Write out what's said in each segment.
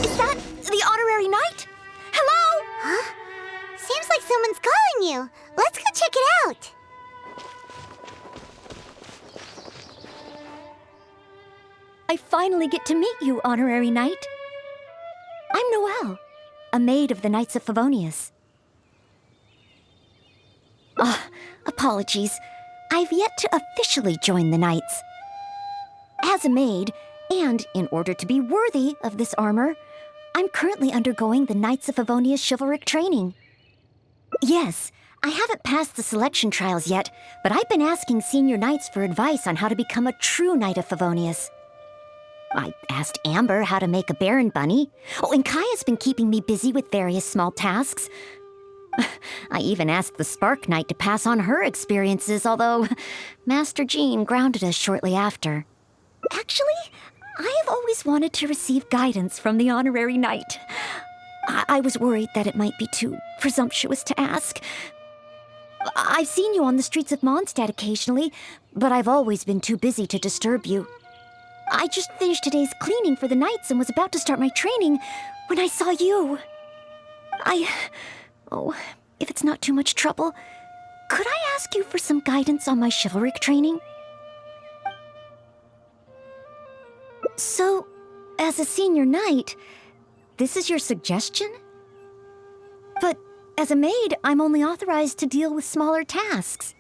Is that the honorary knight? Hello? Huh? Seems like someone's calling you. Let's go check it out. I finally get to meet you, honorary knight. I'm Noelle, a maid of the Knights of Favonius. Apologies. I've yet to officially join the Knights. As a maid, and in order to be worthy of this armor, I'm currently undergoing the Knights of Favonius Chivalric training. Yes, I haven't passed the selection trials yet, but I've been asking senior knights for advice on how to become a true Knight of Favonius. I asked Amber how to make a Baron bunny. Oh, and Kaya's been keeping me busy with various small tasks. I even asked the Spark Knight to pass on her experiences, although Master Jean grounded us shortly after. Actually, I have always wanted to receive guidance from the honorary knight. I was worried that it might be too presumptuous to ask. I've seen you on the streets of Mondstadt occasionally, but I've always been too busy to disturb you. I just finished today's cleaning for the Knights and was about to start my training when I saw you. Oh, if it's not too much trouble, could I ask you for some guidance on my chivalric training? So, as a senior knight, this is your suggestion? But as a maid, I'm only authorized to deal with smaller tasks.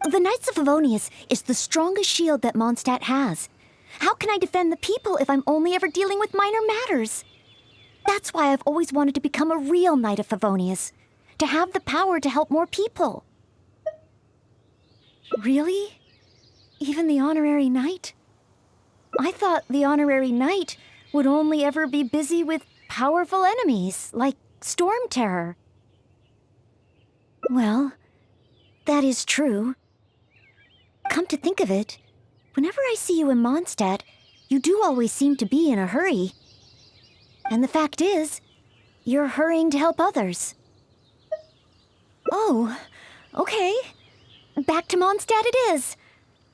The Knights of Favonius is the strongest shield that Mondstadt has. How can I defend the people if I'm only ever dealing with minor matters? That's why I've always wanted to become a real Knight of Favonius, to have the power to help more people. Really? Even the honorary knight? I thought the honorary knight would only ever be busy with powerful enemies, like Storm Terror. Well, that is true. Come to think of it, whenever I see you in Mondstadt, you do always seem to be in a hurry. And the fact is, you're hurrying to help others. Oh, okay. Back to Mondstadt it is.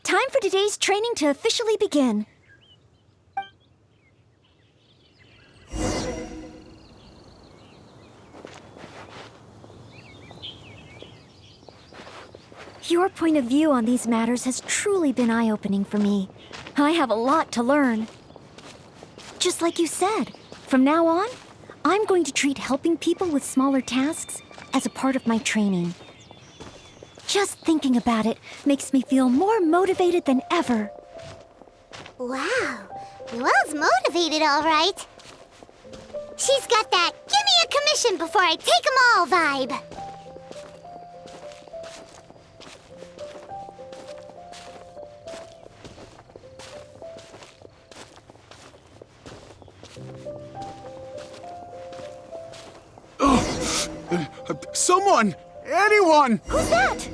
Time for today's training to officially begin. Your point of view on these matters has truly been eye-opening for me. I have a lot to learn. Just like you said, from now on, I'm going to treat helping people with smaller tasks as a part of my training. Just thinking about it makes me feel more motivated than ever. Wow, Noelle's motivated, all right. She's got that "give me a commission before I take 'em all" vibe. Someone! Anyone! Who's that?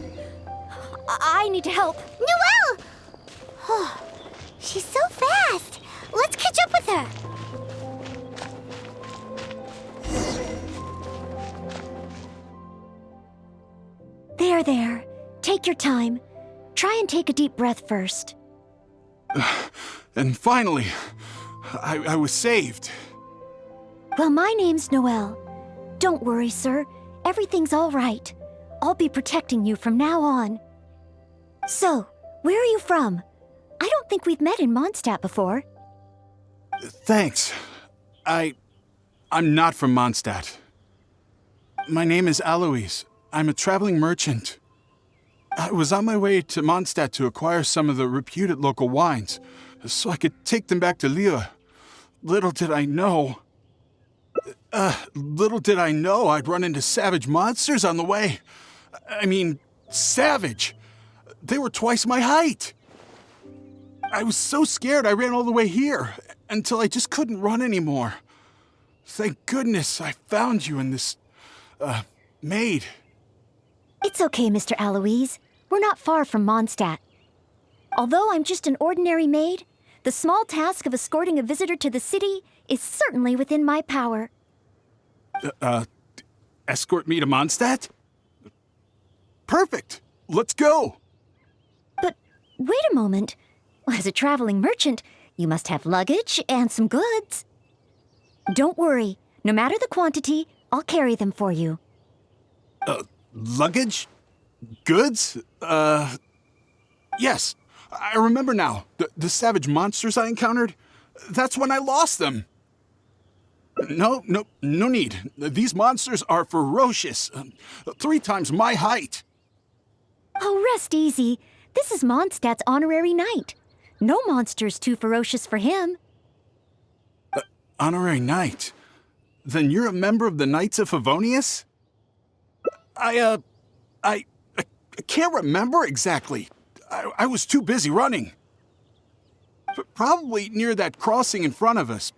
I need to help. Noelle! Oh, she's so fast. Let's catch up with her. There. Take your time. Try and take a deep breath first. And finally, I was saved. Well, my name's Noelle. Don't worry, sir. Everything's all right. I'll be protecting you from now on. So, where are you from? I don't think we've met in Mondstadt before. Thanks. I'm not from Mondstadt. My name is Alois. I'm a traveling merchant. I was on my way to Mondstadt to acquire some of the reputed local wines, so I could take them back to Lille. Little did I know I'd run into savage monsters on the way. I mean, savage. They were twice my height. I was so scared I ran all the way here, until I just couldn't run anymore. Thank goodness I found you in this, Maid. It's okay, Mr. Alois. We're not far from Mondstadt. Although I'm just an ordinary maid, the small task of escorting a visitor to the city is certainly within my power. Escort me to Mondstadt? Perfect! Let's go! But wait a moment. As a traveling merchant, you must have luggage and some goods. Don't worry. No matter the quantity, I'll carry them for you. Luggage? Goods? Yes. I remember now. The savage monsters I encountered? That's when I lost them. No need. These monsters are ferocious. 3 times my height. Oh, rest easy. This is Mondstadt's honorary knight. No monster's too ferocious for him. Honorary knight? Then you're a member of the Knights of Favonius? I can't remember exactly. I was too busy running. Probably near that crossing in front of us,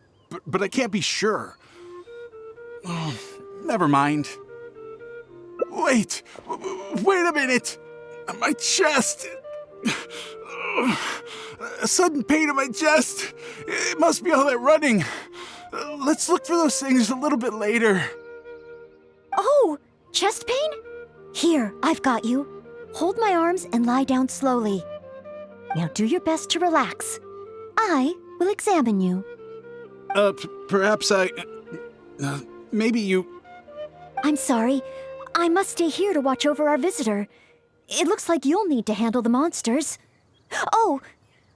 but I can't be sure. Oh, never mind. Wait a minute. My chest. A sudden pain in my chest. It must be all that running. Let's look for those things a little bit later. Oh, chest pain? Here, I've got you. Hold my arms and lie down slowly. Now do your best to relax. I will examine you. Perhaps maybe you... I'm sorry. I must stay here to watch over our visitor. It looks like you'll need to handle the monsters. Oh,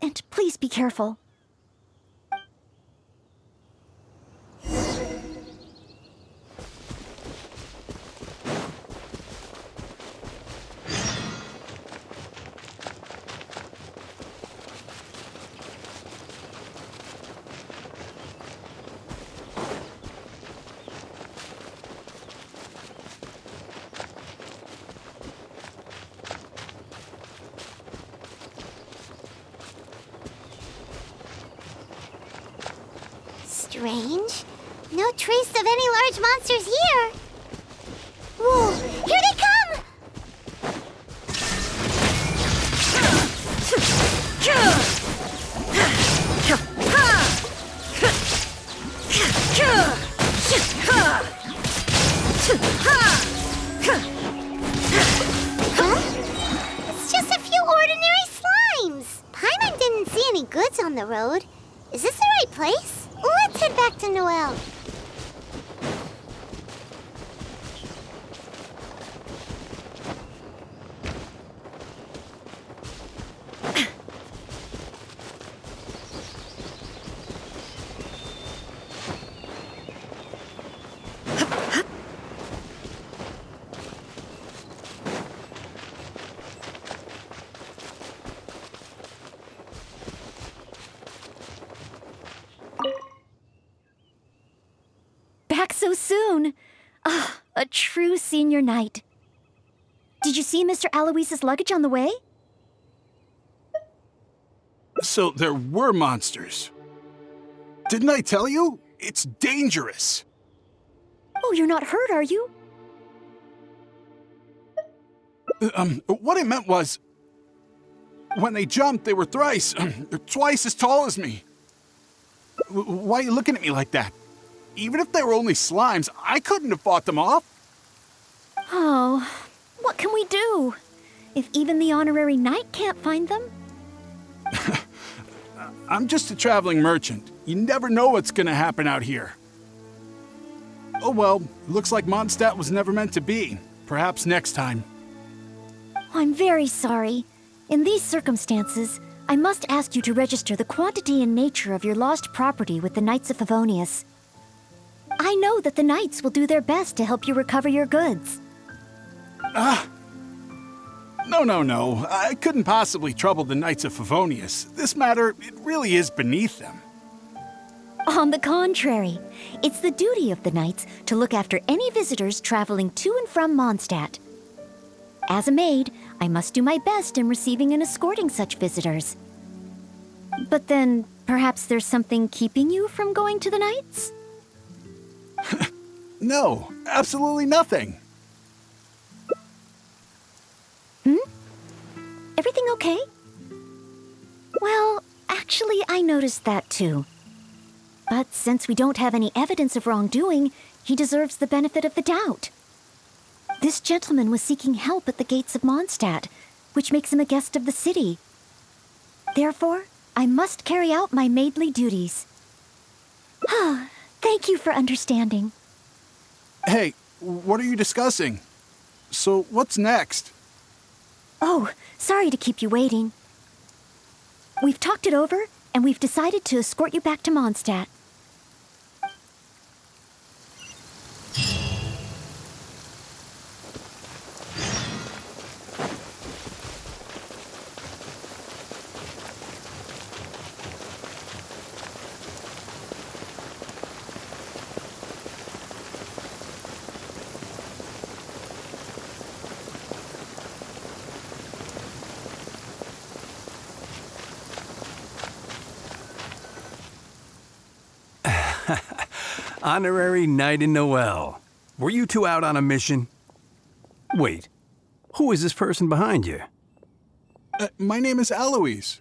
and please be careful. Strange. No trace of any large monsters here. Whoa, here they come! Huh? It's just a few ordinary slimes. Paimon didn't see any goods on the road. Is this the right place? Let's head back to Noelle. Back so soon. Ah, a true senior knight. Did you see Mr. Aloyse's luggage on the way? So there were monsters. Didn't I tell you? It's dangerous. Oh, you're not hurt, are you? What I meant was, when they jumped, they were twice as tall as me. Why are you looking at me like that? Even if they were only slimes, I couldn't have fought them off. Oh, what can we do? If even the honorary knight can't find them? I'm just a traveling merchant. You never know what's gonna happen out here. Oh well, looks like Mondstadt was never meant to be. Perhaps next time. I'm very sorry. In these circumstances, I must ask you to register the quantity and nature of your lost property with the Knights of Favonius. I know that the Knights will do their best to help you recover your goods. No. I couldn't possibly trouble the Knights of Favonius. This matter, it really is beneath them. On the contrary, it's the duty of the Knights to look after any visitors traveling to and from Mondstadt. As a maid, I must do my best in receiving and escorting such visitors. But then, perhaps there's something keeping you from going to the Knights? No, absolutely nothing. Everything okay? Well, actually, I noticed that too. But since we don't have any evidence of wrongdoing, he deserves the benefit of the doubt. This gentleman was seeking help at the gates of Mondstadt, which makes him a guest of the city. Therefore, I must carry out my maidly duties. Then Thank you for understanding. Hey, what are you discussing? So, what's next? Oh, sorry to keep you waiting. We've talked it over, and we've decided to escort you back to Mondstadt. Honorary Knight in Noelle. Were you two out on a mission? Wait, who is this person behind you? My name is Alois.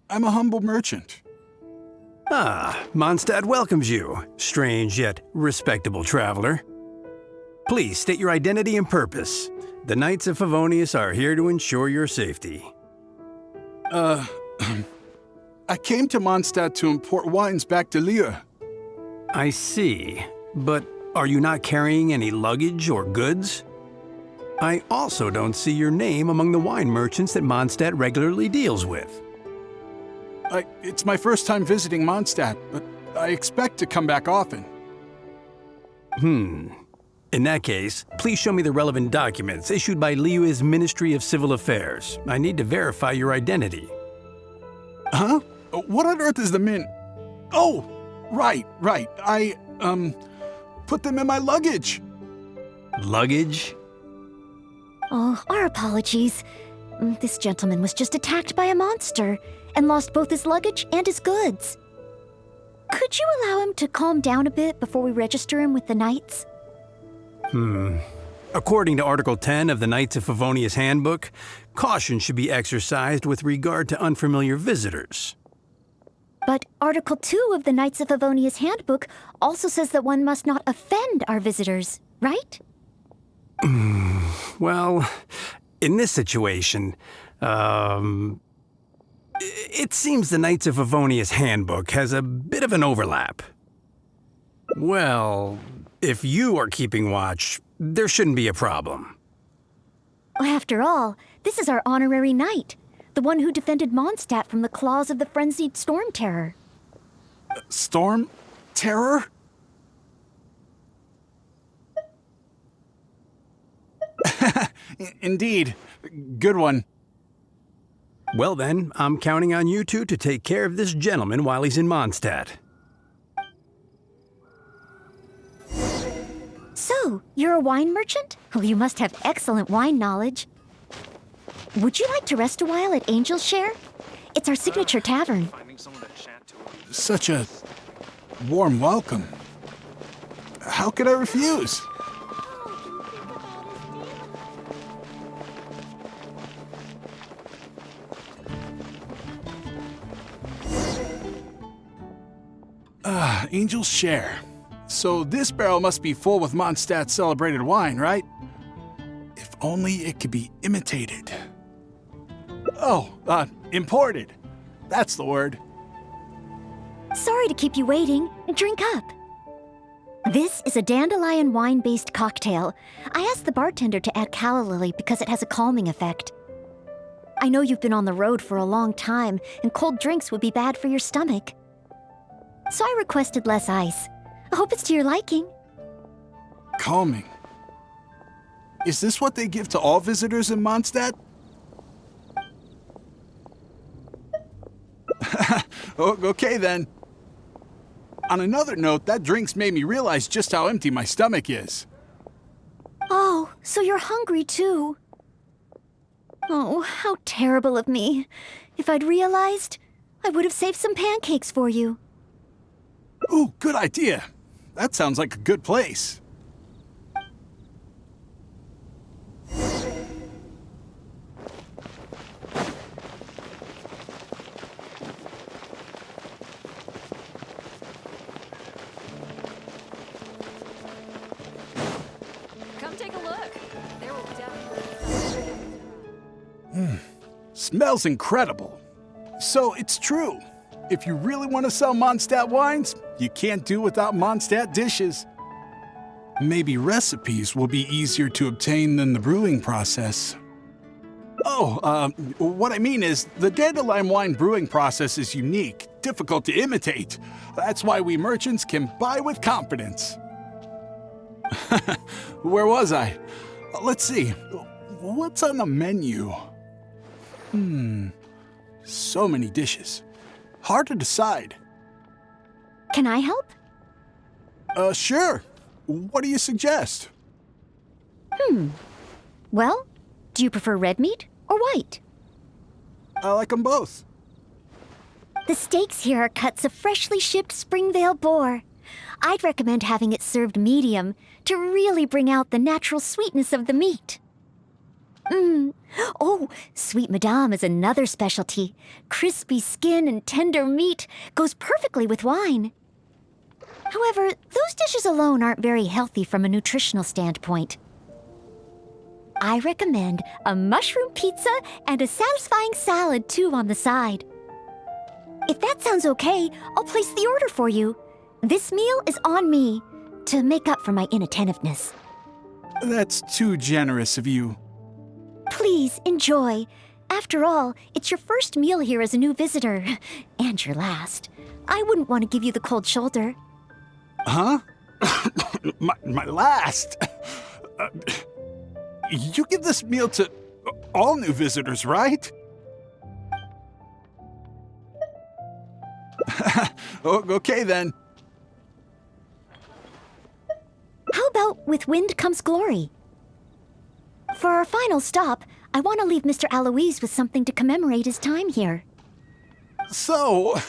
I'm a humble merchant. Ah, Mondstadt welcomes you, strange yet respectable traveler. Please state your identity and purpose. The Knights of Favonius are here to ensure your safety. I came to Mondstadt to import wines back to Lieu. I see, but are you not carrying any luggage or goods? I also don't see your name among the wine merchants that Mondstadt regularly deals with. It's my first time visiting Mondstadt, but I expect to come back often. In that case, please show me the relevant documents issued by Liu's Ministry of Civil Affairs. I need to verify your identity. Huh? What on earth is the Min? Oh, right. I put them in my luggage. Luggage? Oh, our apologies. This gentleman was just attacked by a monster and lost both his luggage and his goods. Could you allow him to calm down a bit before we register him with the Knights? According to Article 10 of the Knights of Favonius Handbook, caution should be exercised with regard to unfamiliar visitors. But Article 2 of the Knights of Favonius Handbook also says that one must not offend our visitors, right? Well, in this situation, it seems the Knights of Favonius Handbook has a bit of an overlap. Well, if you are keeping watch, there shouldn't be a problem. After all, this is our honorary knight, the one who defended Mondstadt from the claws of the frenzied Storm Terror. Storm? Terror? Indeed. Good one. Well then, I'm counting on you two to take care of this gentleman while he's in Mondstadt. So, you're a wine merchant? Well, you must have excellent wine knowledge. Would you like to rest a while at Angel's Share? It's our signature tavern. Such a warm welcome. How could I refuse? Angel's Share. So this barrel must be full with Mondstadt's celebrated wine, right? If only it could be imitated. Oh, imported. That's the word. Sorry to keep you waiting. Drink up. This is a dandelion wine-based cocktail. I asked the bartender to add calla lily because it has a calming effect. I know you've been on the road for a long time, and cold drinks would be bad for your stomach. So I requested less ice. I hope it's to your liking. Calming. Is this what they give to all visitors in Mondstadt? Okay then. On another note, that drink's made me realize just how empty my stomach is. Oh, so you're hungry too. Oh, how terrible of me. If I'd realized, I would have saved some pancakes for you. Ooh, good idea. That sounds like a good place. Come take a look. There will definitely Smells incredible. So it's true. if you really want to sell Mondstadt wines, you can't do without Mondstadt dishes. Maybe recipes will be easier to obtain than the brewing process. Oh, what I mean is, the dandelion wine brewing process is unique, difficult to imitate. That's why we merchants can buy with confidence. Where was I? Let's see. What's on the menu? So many dishes. Hard to decide. Can I help? Sure. What do you suggest? Well, do you prefer red meat or white? I like them both. The steaks here are cuts of freshly shipped Springvale boar. I'd recommend having it served medium to really bring out the natural sweetness of the meat. Oh, Sweet Madame is another specialty. Crispy skin and tender meat goes perfectly with wine. However, those dishes alone aren't very healthy from a nutritional standpoint. I recommend a mushroom pizza and a satisfying salad too on the side. If that sounds okay, I'll place the order for you. This meal is on me to make up for my inattentiveness. That's too generous of you. Please enjoy. After all, it's your first meal here as a new visitor, and your last. I wouldn't want to give you the cold shoulder. Huh? my last? You give this meal to all new visitors, right? Okay then. How about with wind comes glory? For our final stop, I want to leave Mr. Aloise with something to commemorate his time here. So,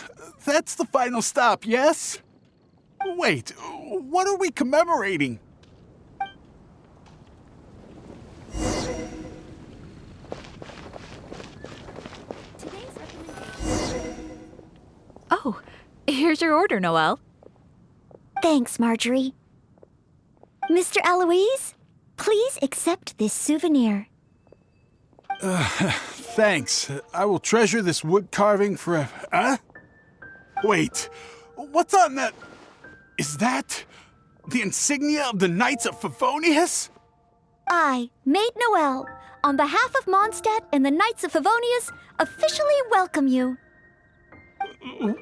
that's the final stop, yes? Wait, what are we commemorating? Oh, here's your order, Noelle. Thanks, Marjorie. Mr. Aloise, please accept this souvenir. Thanks. I will treasure this wood carving forever. Huh? Wait, what's on that? Is that the insignia of the Knights of Favonius? I, Maid Noelle, on behalf of Mondstadt and the Knights of Favonius, officially welcome you.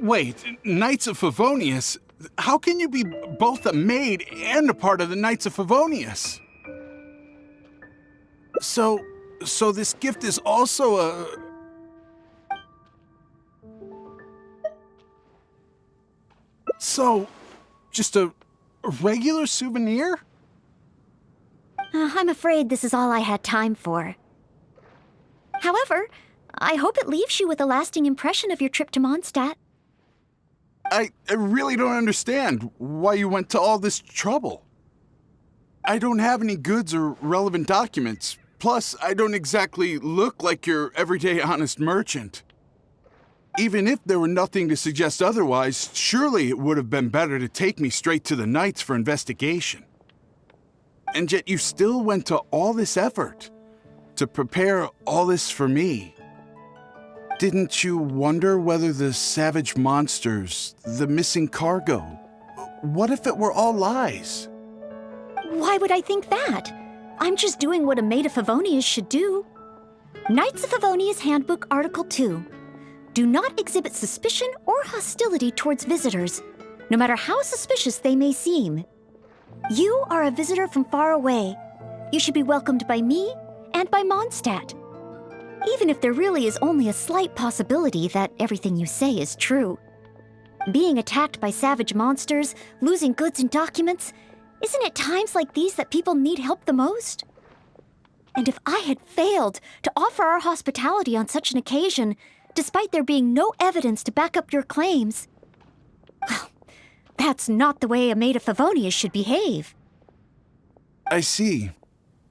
Wait, Knights of Favonius? How can you be both a maid and a part of the Knights of Favonius? So this gift is also a... So, just a regular souvenir? I'm afraid this is all I had time for. However, I hope it leaves you with a lasting impression of your trip to Mondstadt. I really don't understand why you went to all this trouble. I don't have any goods or relevant documents. Plus, I don't exactly look like your everyday honest merchant. Even if there were nothing to suggest otherwise, surely it would have been better to take me straight to the Knights for investigation. And yet you still went to all this effort to prepare all this for me. Didn't you wonder whether the savage monsters, the missing cargo, what if it were all lies? Why would I think that? I'm just doing what a Maid of Favonius should do. Knights of Favonius Handbook Article 2. Do not exhibit suspicion or hostility towards visitors, no matter how suspicious they may seem. You are a visitor from far away. You should be welcomed by me and by Mondstadt. Even if there really is only a slight possibility that everything you say is true. Being attacked by savage monsters, losing goods and documents, isn't it times like these that people need help the most? And if I had failed to offer our hospitality on such an occasion, despite there being no evidence to back up your claims, well, that's not the way a Maid of Favonius should behave. I see.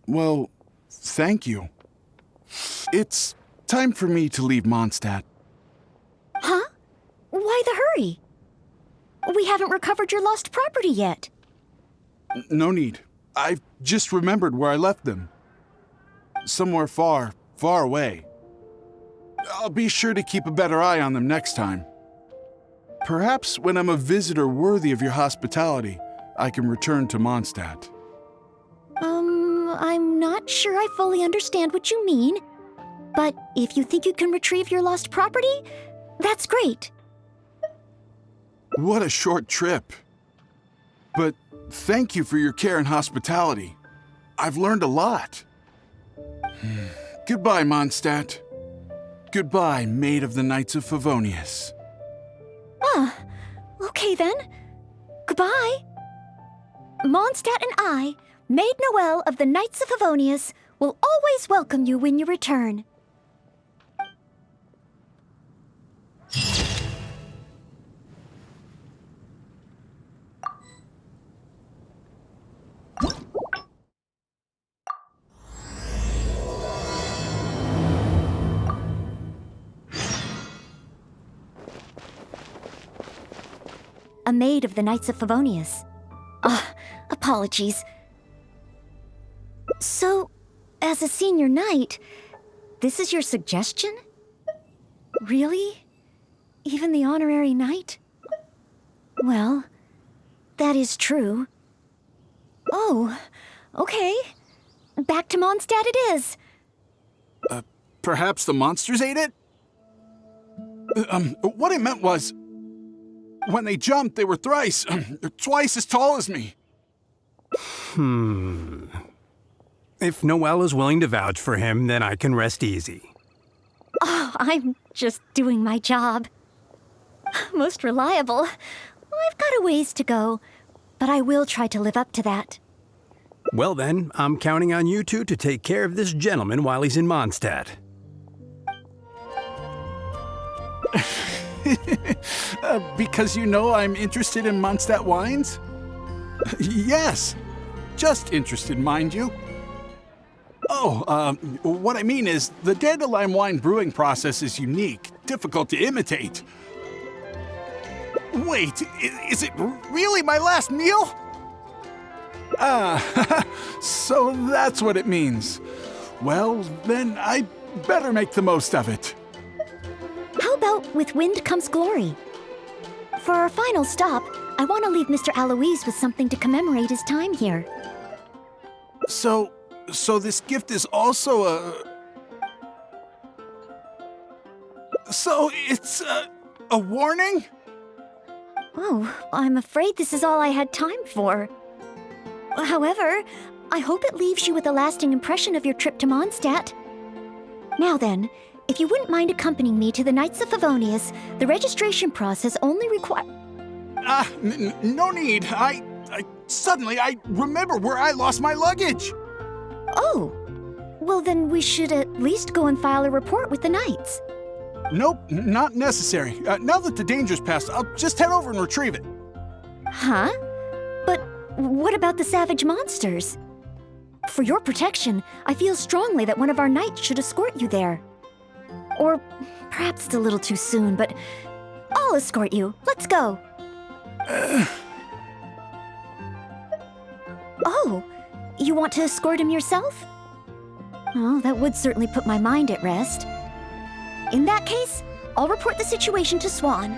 Well, thank you. It's time for me to leave Mondstadt. Huh? Why the hurry? We haven't recovered your lost property yet. No need. I've just remembered where I left them. Somewhere far, far away. I'll be sure to keep a better eye on them next time. Perhaps when I'm a visitor worthy of your hospitality, I can return to Mondstadt. I'm not sure I fully understand what you mean, but if you think you can retrieve your lost property, that's great. What a short trip. But thank you for your care and hospitality. I've learned a lot. Goodbye, Mondstadt. Goodbye, Maid of the Knights of Favonius. Ah, okay then. Goodbye. Mondstadt and I, Maid Noelle of the Knights of Favonius, will always welcome you when you return. A maid of the Knights of Favonius. Apologies. So, as a senior knight, this is your suggestion? Really? Even the honorary knight? Well, that is true. Oh, okay. Back to Mondstadt it is. Perhaps the monsters ate it? What I meant was, when they jumped, they were twice as tall as me. If Noelle is willing to vouch for him, then I can rest easy. Oh, I'm just doing my job. Most reliable. I've got a ways to go, but I will try to live up to that. Well then, I'm counting on you two to take care of this gentleman while he's in Mondstadt. Because you know I'm interested in Mondstadt wines? Yes, just interested, mind you. Oh, what I mean is, the dandelion wine brewing process is unique, difficult to imitate. Wait, is it really my last meal? So that's what it means. Well, then I better make the most of it. How about with wind comes glory? For our final stop, I want to leave Mr. Alois with something to commemorate his time here. So this gift is also a... So it's a warning? Oh, I'm afraid this is all I had time for. However, I hope it leaves you with a lasting impression of your trip to Mondstadt. Now then, if you wouldn't mind accompanying me to the Knights of Favonius, the registration process only requires... No need. Suddenly I remember where I lost my luggage. Oh, well then we should at least go and file a report with the Knights. Nope, not necessary. Now that the danger's passed, I'll just head over and retrieve it. Huh? But what about the savage monsters? For your protection, I feel strongly that one of our knights should escort you there. Or perhaps it's a little too soon, but I'll escort you. Let's go. Oh, you want to escort him yourself? Oh, that would certainly put my mind at rest. In that case, I'll report the situation to Swan.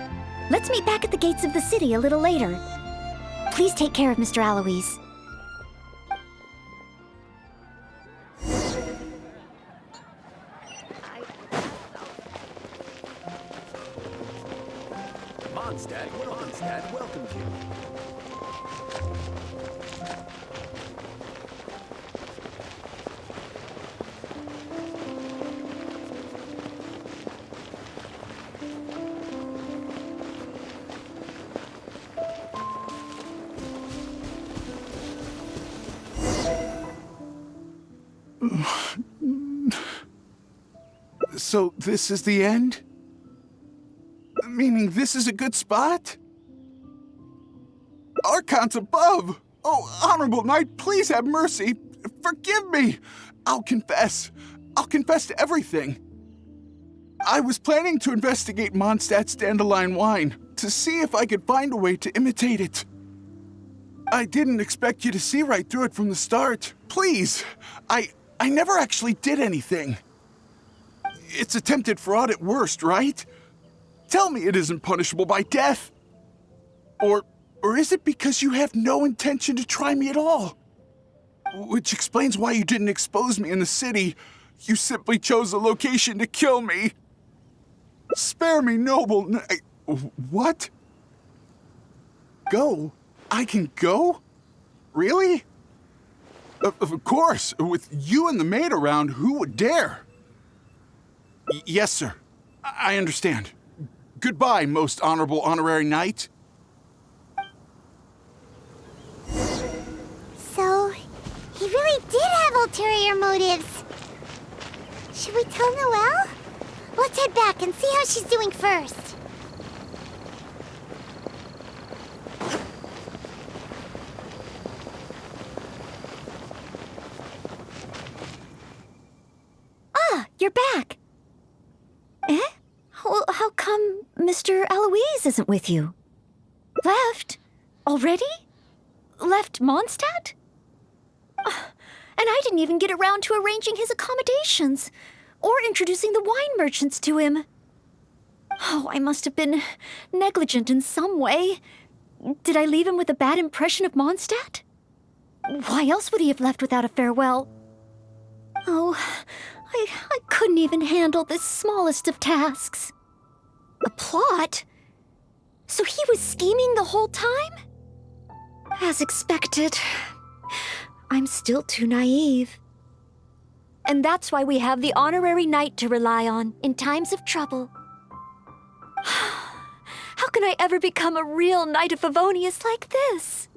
Let's meet back at the gates of the city a little later. Please take care of Mr. Alois. Mondstadt welcomes you. So this is the end? Meaning this is a good spot? Archons above! Oh, honorable knight, please have mercy. Forgive me. I'll confess. I'll confess to everything. I was planning to investigate Mondstadt's dandelion wine to see if I could find a way to imitate it. I didn't expect you to see right through it from the start. Please, I never actually did anything. It's attempted fraud at worst, right? Tell me it isn't punishable by death. Or is it because you have no intention to try me at all? Which explains why you didn't expose me in the city. You simply chose a location to kill me. Spare me, noble. What? Go? I can go? Really? Of course. With you and the maid around, who would dare? Yes, sir. I understand. Goodbye, most honorable honorary knight. So, he really did have ulterior motives. Should we tell Noelle? Let's head back and see how she's doing first. Ah, you're back. Eh? How come Mr. Eloise isn't with you? Left? Already? Left Mondstadt? And I didn't even get around to arranging his accommodations or introducing the wine merchants to him. Oh, I must have been negligent in some way. Did I leave him with a bad impression of Mondstadt? Why else would he have left without a farewell? Oh, I couldn't even handle this smallest of tasks. A plot? So he was scheming the whole time? As expected. I'm still too naive. And that's why we have the honorary knight to rely on in times of trouble. How can I ever become a real knight of Favonius like this?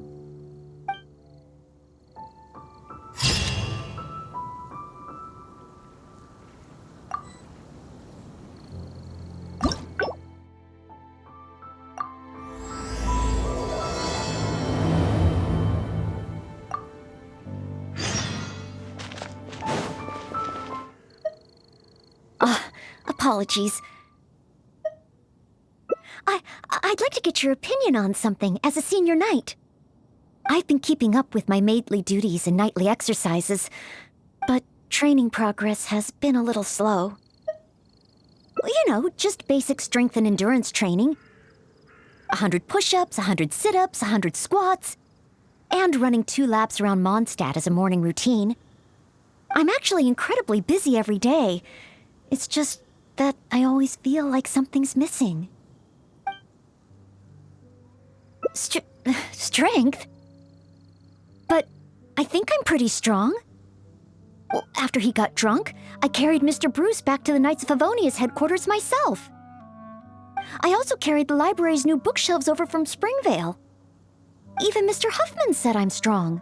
Apologies. I'd like to get your opinion on something as a senior knight. I've been keeping up with my maidly duties and nightly exercises, but training progress has been a little slow. You know, just basic strength and endurance training. 100 push-ups, 100 sit-ups, 100 squats, and running 2 laps around Mondstadt as a morning routine. I'm actually incredibly busy every day. It's just that I always feel like something's missing. Strength? But I think I'm pretty strong. Well, after he got drunk, I carried Mr. Bruce back to the Knights of Favonius headquarters myself. I also carried the library's new bookshelves over from Springvale. Even Mr. Huffman said I'm strong.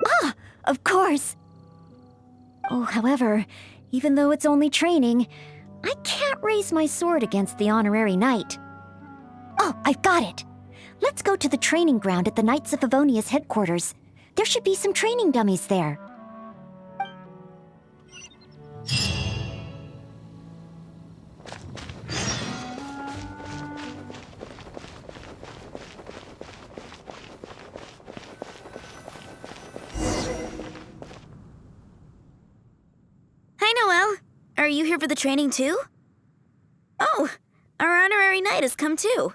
Ah, of course. Oh, however, even though it's only training, I can't raise my sword against the honorary knight. Oh, I've got it. Let's go to the training ground at the Knights of Favonius headquarters. There should be some training dummies there. Hi, Noelle. Are you here for the training too? Oh, our honorary knight has come too.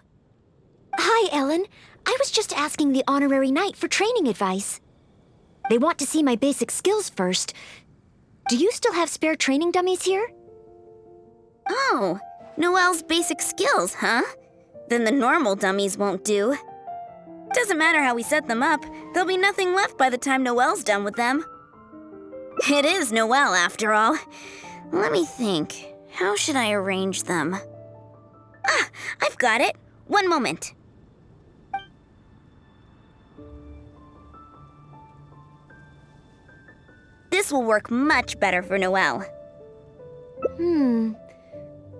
Hi, Ellen. I was just asking the honorary knight for training advice. They want to see my basic skills first. Do you still have spare training dummies here? Oh, Noelle's basic skills, huh? Then the normal dummies won't do. Doesn't matter how we set them up, there'll be nothing left by the time Noelle's done with them. It is Noelle, after all. Let me think. How should I arrange them? Ah, I've got it. One moment. This will work much better for Noelle.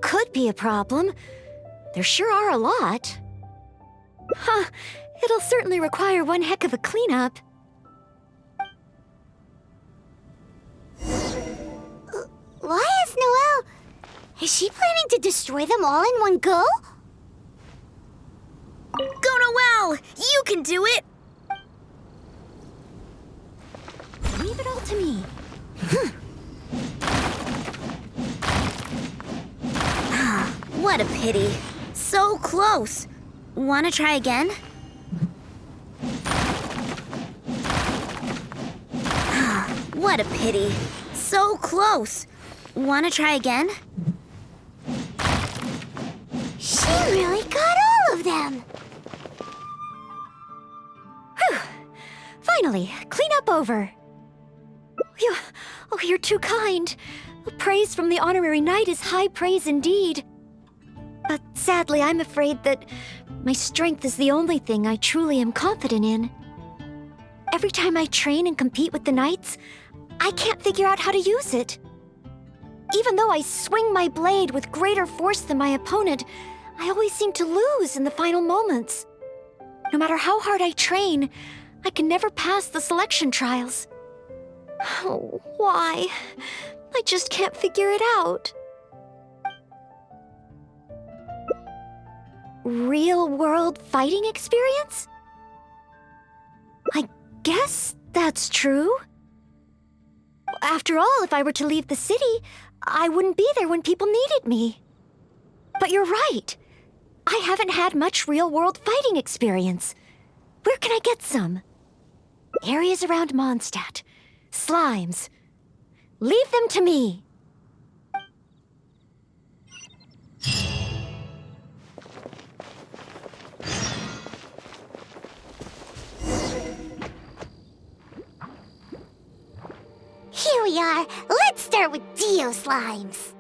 Could be a problem. There sure are a lot. Huh, it'll certainly require one heck of a cleanup. Why is Noelle... Is she planning to destroy them all in one go? Go, Noelle! You can do it! Leave it all to me. What a pity. So close. Wanna try again? What a pity. So close. Wanna try again? She really got all of them. Whew. Finally, cleanup over. You're too kind. Praise from the honorary knight is high praise indeed. But sadly, I'm afraid that my strength is the only thing I truly am confident in. Every time I train and compete with the knights, I can't figure out how to use it. Even though I swing my blade with greater force than my opponent, I always seem to lose in the final moments. No matter how hard I train, I can never pass the selection trials. Oh, why? I just can't figure it out. Real-world fighting experience? I guess that's true. After all, if I were to leave the city, I wouldn't be there when people needed me. But you're right. I haven't had much real-world fighting experience. Where can I get some? Areas around Mondstadt. Slimes. Leave them to me. Here we are. Let's start with Dio Slimes.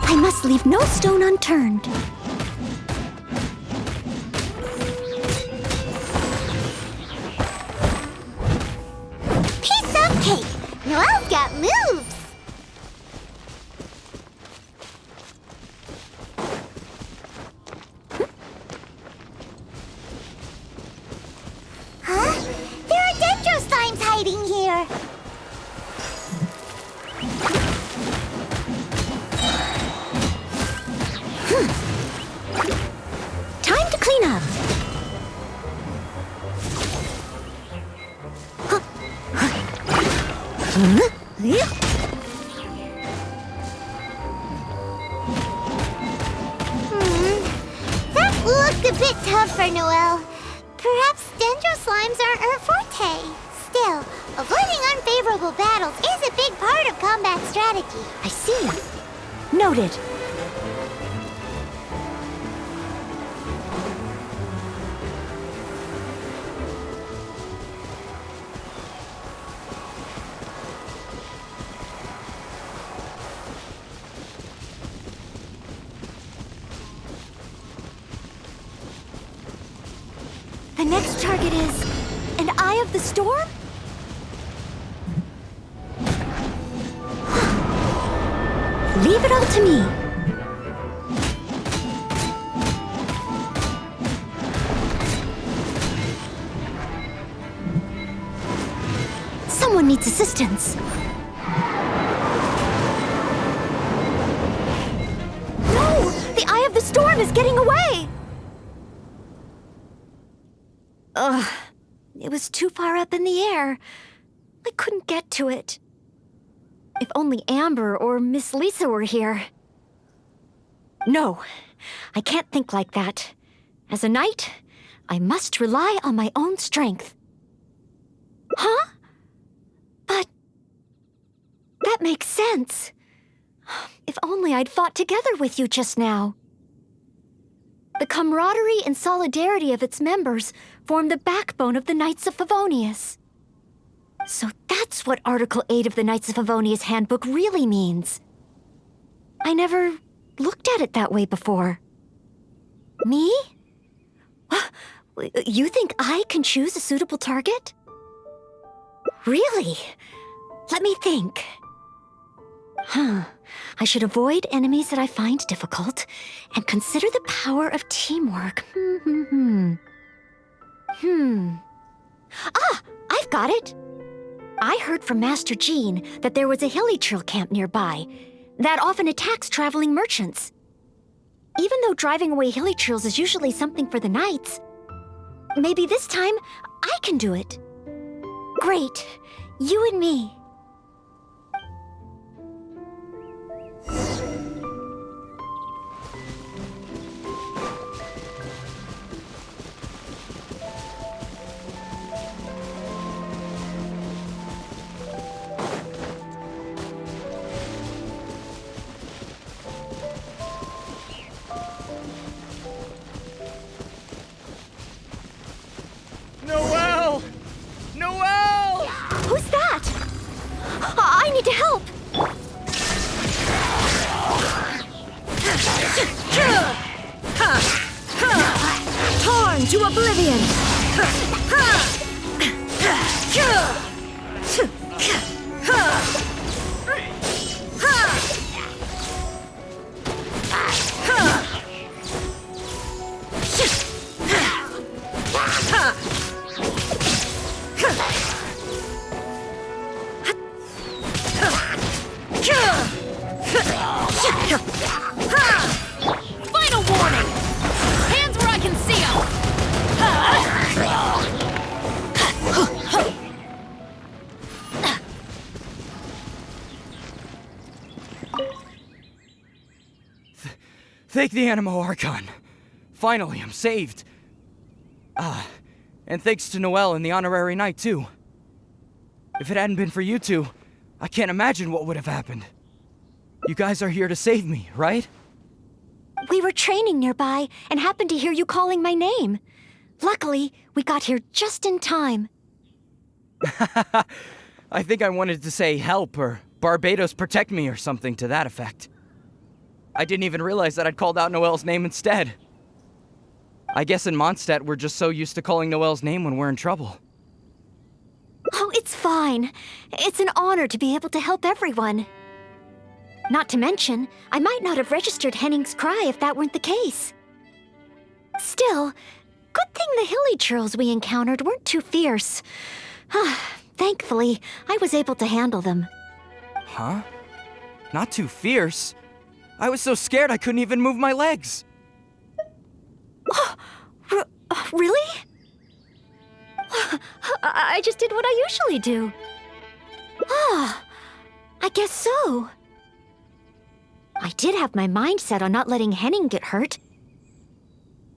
I must leave no stone unturned. Piece of cake. Noelle's got moves. Huh? There are dendro slimes hiding here. Time to clean up. That looked a bit tough for Noelle. Perhaps dendro slimes aren't her forte. Still, avoiding unfavorable battles is a big part of combat strategy. I see. Noted. The next target is an Eye of the Storm? Leave it all to me. Someone needs assistance. No! The Eye of the Storm is getting away! Ugh, it was too far up in the air. I couldn't get to it. If only Amber or Miss Lisa were here. No, I can't think like that. As a knight, I must rely on my own strength. Huh? But that makes sense. If only I'd fought together with you just now. The camaraderie and solidarity of its members form the backbone of the Knights of Favonius. So that's what Article 8 of the Knights of Favonius Handbook really means. I never looked at it that way before. Me? You think I can choose a suitable target? Really? Let me think. I should avoid enemies that I find difficult and consider the power of teamwork. Ah, I've got it. I heard from Master Jean that there was a hilly trill camp nearby that often attacks traveling merchants. even though driving away hilly trails is usually something for the knights. Maybe this time, I can do it. Great. You and me. Noelle! Noelle! Who's that? I need to help. Torn to oblivion. Final warning! Hands where I can see Thank the Animo Archon. Finally, I'm saved. And thanks to Noelle and the Honorary Knight, too. If it hadn't been for you two, I can't imagine what would have happened. You guys are here to save me, right? We were training nearby and happened to hear you calling my name. Luckily, we got here just in time. I think I wanted to say help or Barbados protect me or something to that effect. I didn't even realize that I'd called out Noelle's name instead. I guess in Mondstadt we're just so used to calling Noelle's name when we're in trouble. Oh, it's fine. It's an honor to be able to help everyone. Not to mention, I might not have registered Henning's cry if that weren't the case. Still, good thing the hilly churls we encountered weren't too fierce. Thankfully, I was able to handle them. Huh? Not too fierce? I was so scared I couldn't even move my legs. Really? I just did what I usually do. I guess so. I did have my mind set on not letting Henning get hurt.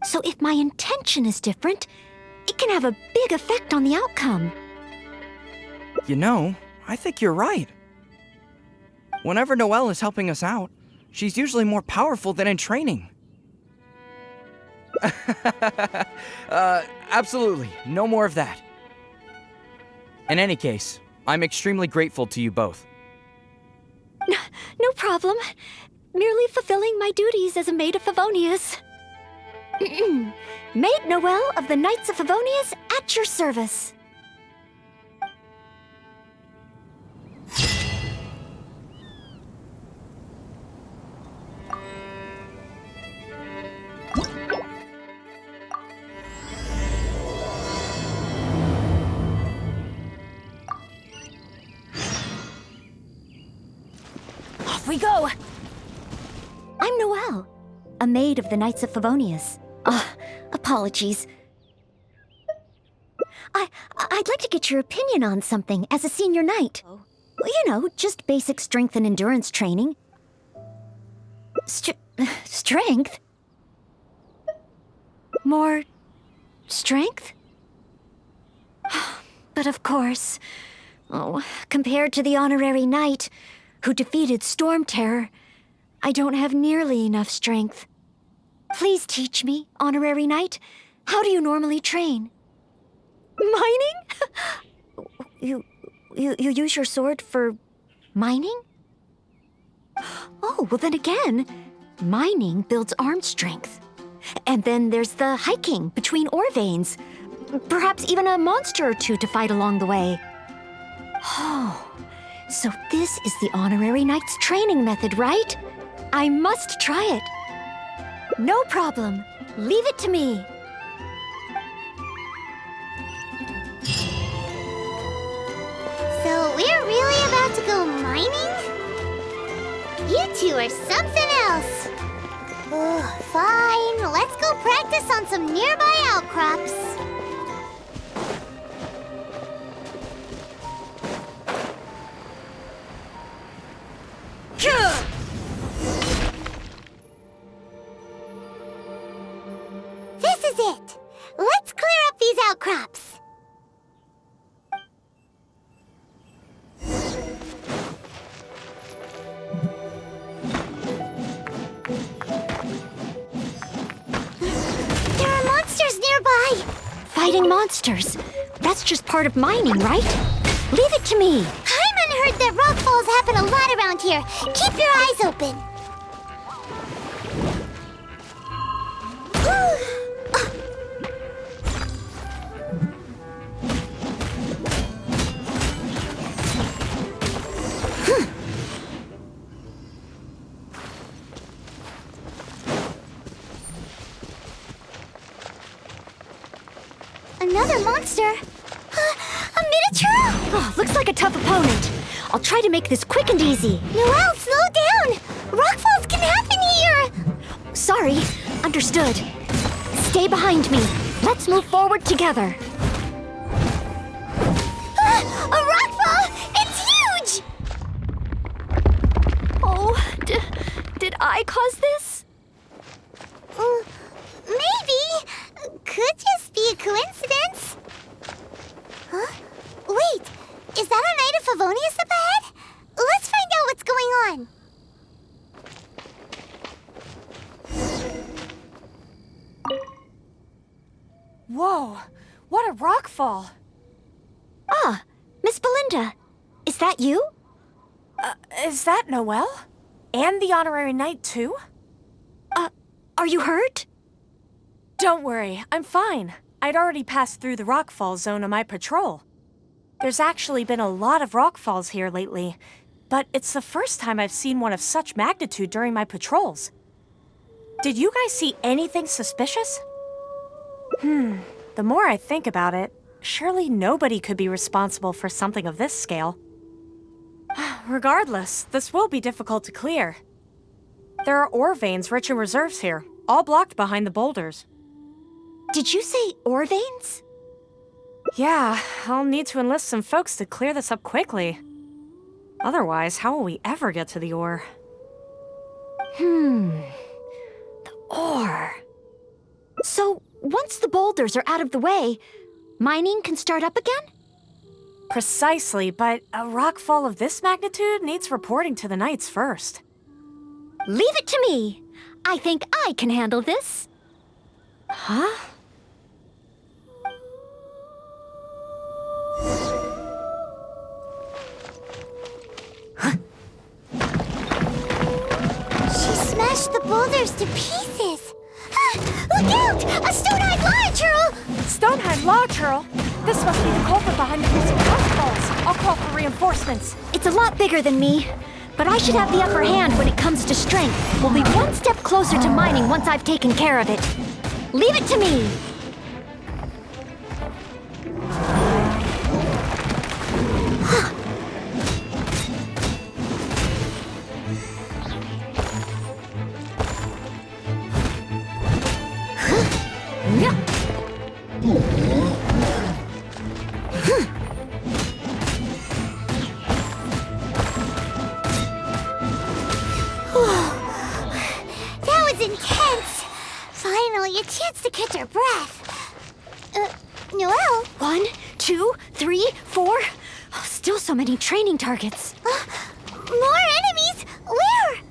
So if my intention is different, it can have a big effect on the outcome. You know, I think you're right. Whenever Noelle is helping us out, she's usually more powerful than in training. Absolutely. No more of that. In any case, I'm extremely grateful to you both. No problem. Merely fulfilling my duties as a Maid of Favonius. Maid Noelle of the Knights of Favonius at your service. Off we go! I'm Noelle, a Maid of the Knights of Favonius. Apologies. I'd like to get your opinion on something as a senior knight. You know, just basic strength and endurance training. Strength? More strength? But of course, compared to the Honorary Knight, who defeated Storm Terror, I don't have nearly enough strength. Please teach me, Honorary Knight. How do you normally train? Mining? You use your sword for mining? Oh, well then again, mining builds arm strength. And then there's the hiking between ore veins. Perhaps even a monster or two to fight along the way. Oh, so this is the Honorary Knight's training method, right? I must try it. No problem. Leave it to me. So we're really about to go mining? You two are something else. Fine, let's go practice on some nearby outcrops. This is it. Let's clear up these outcrops. There are monsters nearby. Fighting monsters. That's just part of mining, right? Leave it to me. Hyman heard that rock falls happen a lot around here. Keep your eyes open. Another monster? A miniature? Oh, looks like a tough opponent. I'll try to make this quick and easy. Noelle, slow down! Rockfalls can happen here! Sorry. Understood. Stay behind me. Let's move forward together. A rockfall! It's huge! Oh, did I cause this? Maybe. Could just be a coincidence. Huh? Wait, is that a Knight of Favonius up ahead? Let's find out what's going on. Whoa, what a rockfall! Ah, Miss Belinda. Is that you? Is that Noelle? And the honorary knight, too? Are you hurt? Don't worry, I'm fine. I'd already passed through the rockfall zone on my patrol. There's actually been a lot of rockfalls here lately, but it's the first time I've seen one of such magnitude during my patrols. Did you guys see anything suspicious? The more I think about it, surely nobody could be responsible for something of this scale. Regardless, this will be difficult to clear. There are ore veins rich in reserves here, all blocked behind the boulders. Did you say ore veins? Yeah, I'll need to enlist some folks to clear this up quickly. Otherwise, how will we ever get to the ore? The ore. So, once the boulders are out of the way, mining can start up again? Precisely, but a rockfall of this magnitude needs reporting to the Knights first. Leave it to me. I think I can handle this. Huh? She smashed the boulders to pieces. Look out! A stone-eyed Lodge! Stonehenge Law, Churl! This must be the culprit behind the recent rockfalls. I'll call for reinforcements. It's a lot bigger than me, but I should have the upper hand when it comes to strength. We'll be one step closer to mining once I've taken care of it. Leave it to me. That was intense. Finally, a chance to catch our breath. Noelle? 1, 2, 3, 4. Oh, still so many training targets. More enemies? Where?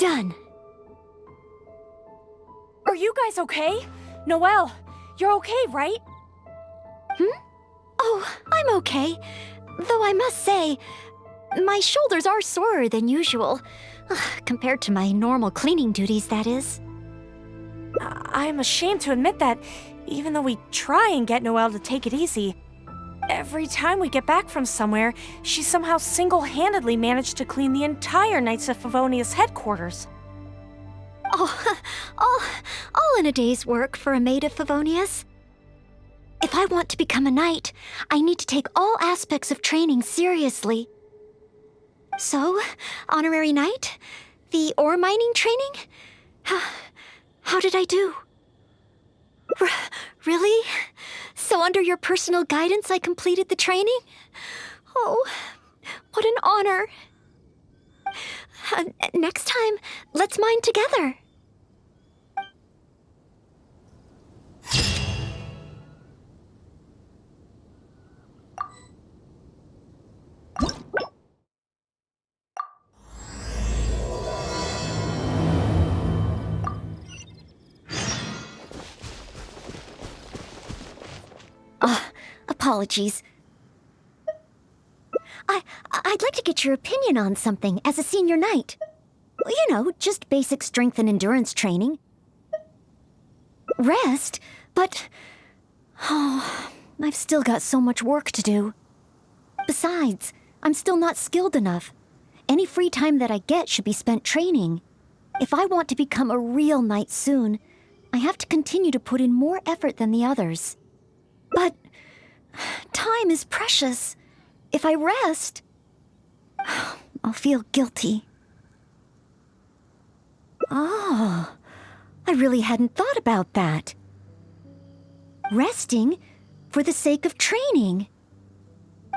Done. Are you guys okay? Noelle, you're okay, right? Oh, I'm okay. Though I must say, my shoulders are sorer than usual. Compared to my normal cleaning duties, that is. I'm ashamed to admit that, even though we try and get Noelle to take it easy, every time we get back from somewhere, she somehow single-handedly managed to clean the entire Knights of Favonius headquarters. Oh, all in a day's work for a maid of Favonius. If I want to become a knight, I need to take all aspects of training seriously. So, honorary knight? The ore mining training? How did I do? Really? So under your personal guidance I completed the training? Oh, what an honor. Next time, let's mine together. Apologies. I'd like to get your opinion on something as a senior knight. You know, just basic strength and endurance training. Rest? But... oh, I've still got so much work to do. Besides, I'm still not skilled enough. Any free time that I get should be spent training. If I want to become a real knight soon, I have to continue to put in more effort than the others. But... time is precious. If I rest, I'll feel guilty. Oh, I really hadn't thought about that. Resting for the sake of training.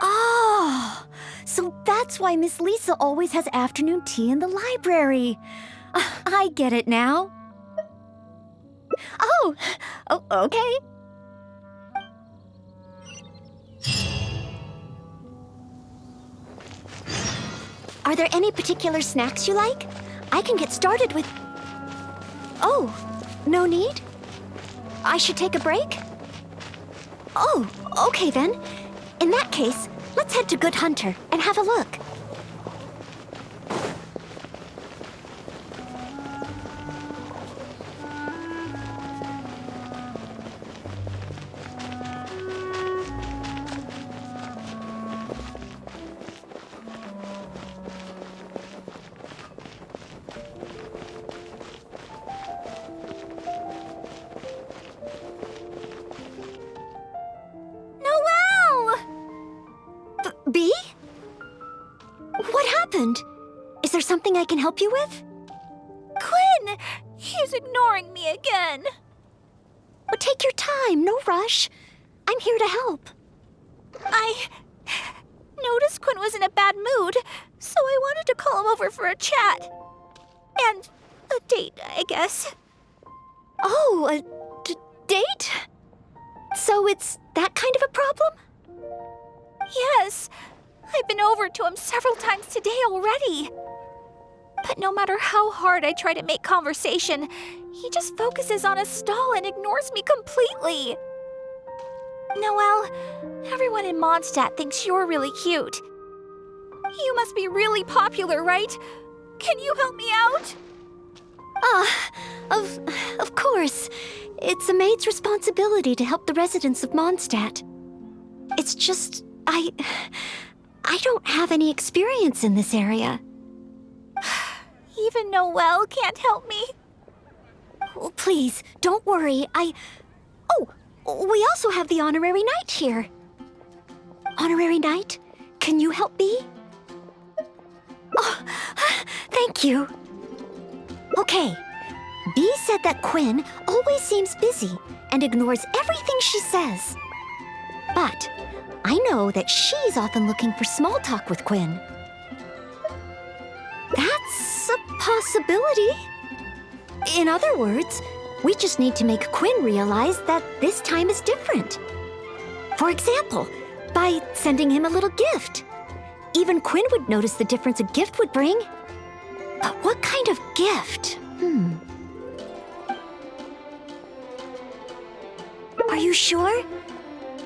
Oh, so that's why Miss Lisa always has afternoon tea in the library. I get it now. Oh, okay. Are there any particular snacks you like? I can get started with... Oh, no need? I should take a break? Oh, okay then. In that case, let's head to Good Hunter and have a look. Bee? What happened? Is there something I can help you with? Quinn! He's ignoring me again. Well, take your time, no rush. I'm here to help. I noticed Quinn was in a bad mood, so I wanted to call him over for a chat. And a date, I guess. Oh, a date? So it's that kind of a problem? Yes, I've been over to him several times today already. But no matter how hard I try to make conversation, he just focuses on his stall and ignores me completely. Noelle, everyone in Mondstadt thinks you're really cute. You must be really popular, right? Can you help me out? Of course. It's a maid's responsibility to help the residents of Mondstadt. It's just... I don't have any experience in this area. Even Noelle can't help me? Oh, please, don't worry. Oh, we also have the honorary knight here. Honorary knight, can you help me? Oh, thank you. Okay, Bee said that Quinn always seems busy and ignores everything she says. But I know that she's often looking for small talk with Quinn. That's a possibility. In other words, we just need to make Quinn realize that this time is different. For example, by sending him a little gift. Even Quinn would notice the difference a gift would bring. But what kind of gift? Are you sure?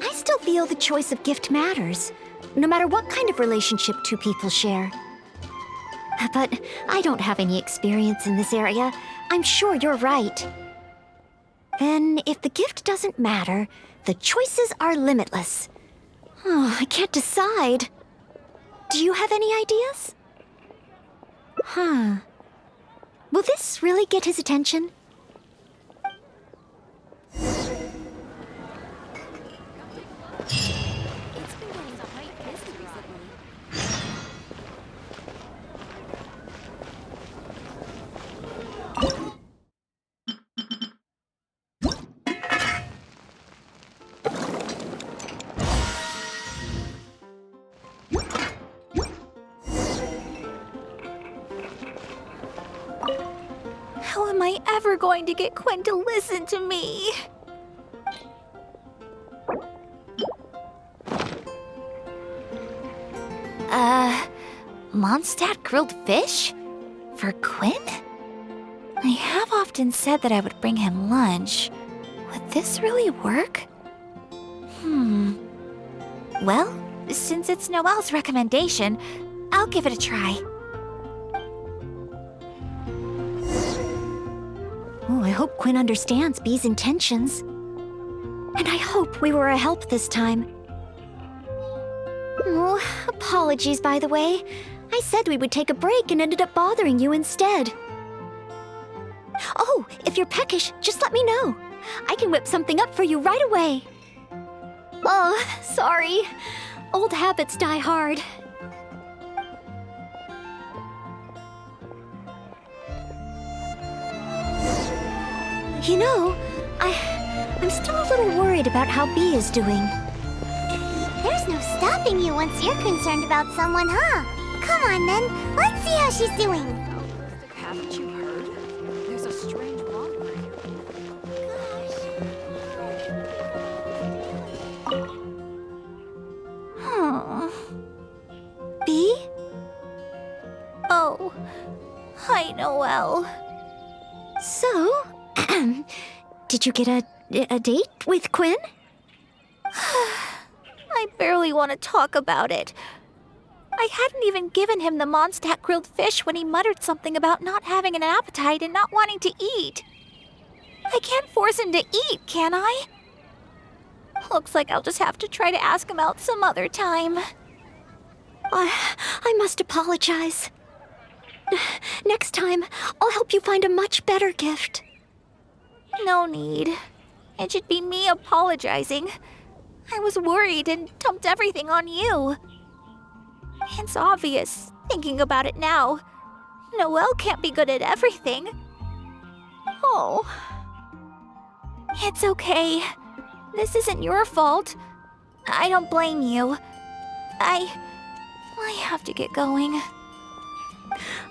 I still feel the choice of gift matters, no matter what kind of relationship two people share. But I don't have any experience in this area. I'm sure you're right. Then, if the gift doesn't matter, the choices are limitless. Oh, I can't decide. Do you have any ideas? Will this really get his attention? How am I ever going to get Quinn to listen to me? Mondstadt grilled fish? For Quinn? I have often said that I would bring him lunch. Would this really work? Well, since it's Noelle's recommendation, I'll give it a try. Oh, I hope Quinn understands Bee's intentions. And I hope we were a help this time. Oh, apologies, by the way. I said we would take a break and ended up bothering you instead. Oh, if you're peckish, just let me know. I can whip something up for you right away. Oh, sorry. Old habits die hard. You know, I'm still a little worried about how Bee is doing. There's no stopping you once you're concerned about someone, huh? Come on then, let's see how she's doing. Haven't you heard? There's a strange wanderer Bee? Oh, hi, Noelle. So, did you get a date with Quinn? I barely want to talk about it. I hadn't even given him the Mondstadt grilled fish when he muttered something about not having an appetite and not wanting to eat. I can't force him to eat, can I? Looks like I'll just have to try to ask him out some other time. I must apologize. Next time, I'll help you find a much better gift. No need. It should be me apologizing. I was worried and dumped everything on you. It's obvious, thinking about it now. Noelle can't be good at everything. Oh. It's okay. This isn't your fault. I don't blame you. I have to get going.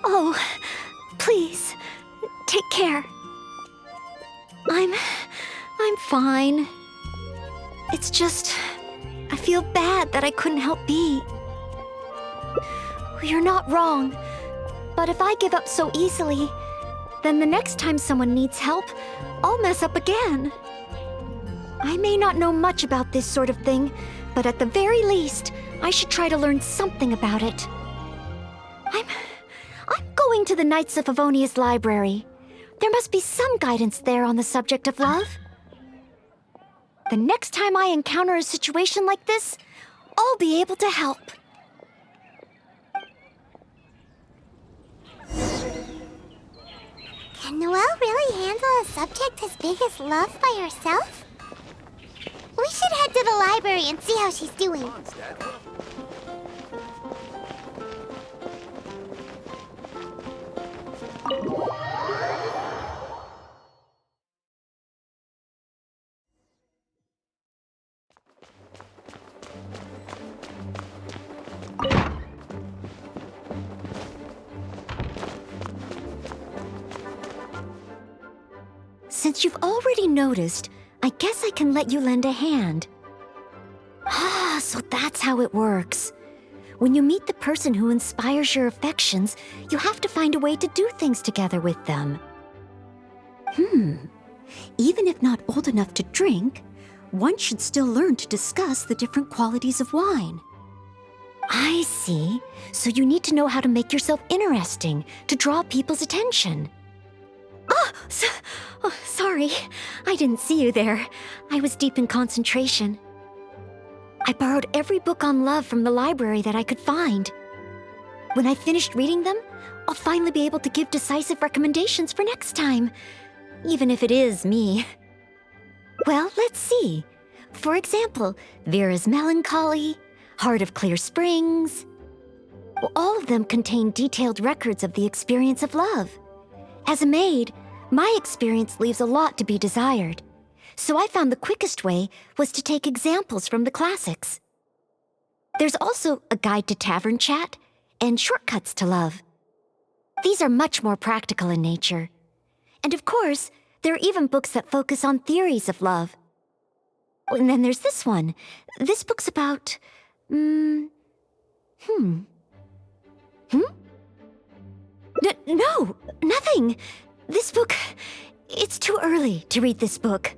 Oh, please, take care. I'm fine. It's just, I feel bad that I couldn't help Bee. You're not wrong, but if I give up so easily, then the next time someone needs help, I'll mess up again. I may not know much about this sort of thing, but at the very least, I should try to learn something about it. I'm going to the Knights of Favonius library. There must be some guidance there on the subject of love. The next time I encounter a situation like this, I'll be able to help. Can Noelle really handle a subject as big as love by herself? We should head to the library and see how she's doing. Since you've already noticed, I guess I can let you lend a hand. Ah, so that's how it works. When you meet the person who inspires your affections, you have to find a way to do things together with them. Even if not old enough to drink, one should still learn to discuss the different qualities of wine. I see. So you need to know how to make yourself interesting, to draw people's attention. Sorry. I didn't see you there. I was deep in concentration. I borrowed every book on love from the library that I could find. When I finished reading them, I'll finally be able to give decisive recommendations for next time, even if it is me. Well, let's see. For example, Vera's Melancholy, Heart of Clear Springs. All of them contain detailed records of the experience of love. As a maid, my experience leaves a lot to be desired. So I found the quickest way was to take examples from the classics. There's also a guide to tavern chat and shortcuts to love. These are much more practical in nature. And of course, there are even books that focus on theories of love. And then there's this one. This book's about... No, nothing. This book... It's too early to read this book.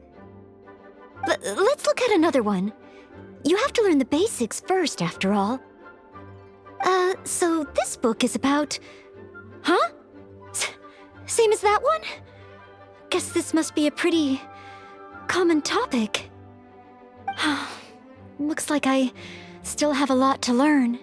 Let's look at another one. You have to learn the basics first, after all. So this book is about... Huh? Same as that one? Guess this must be a pretty... common topic. Looks like I still have a lot to learn.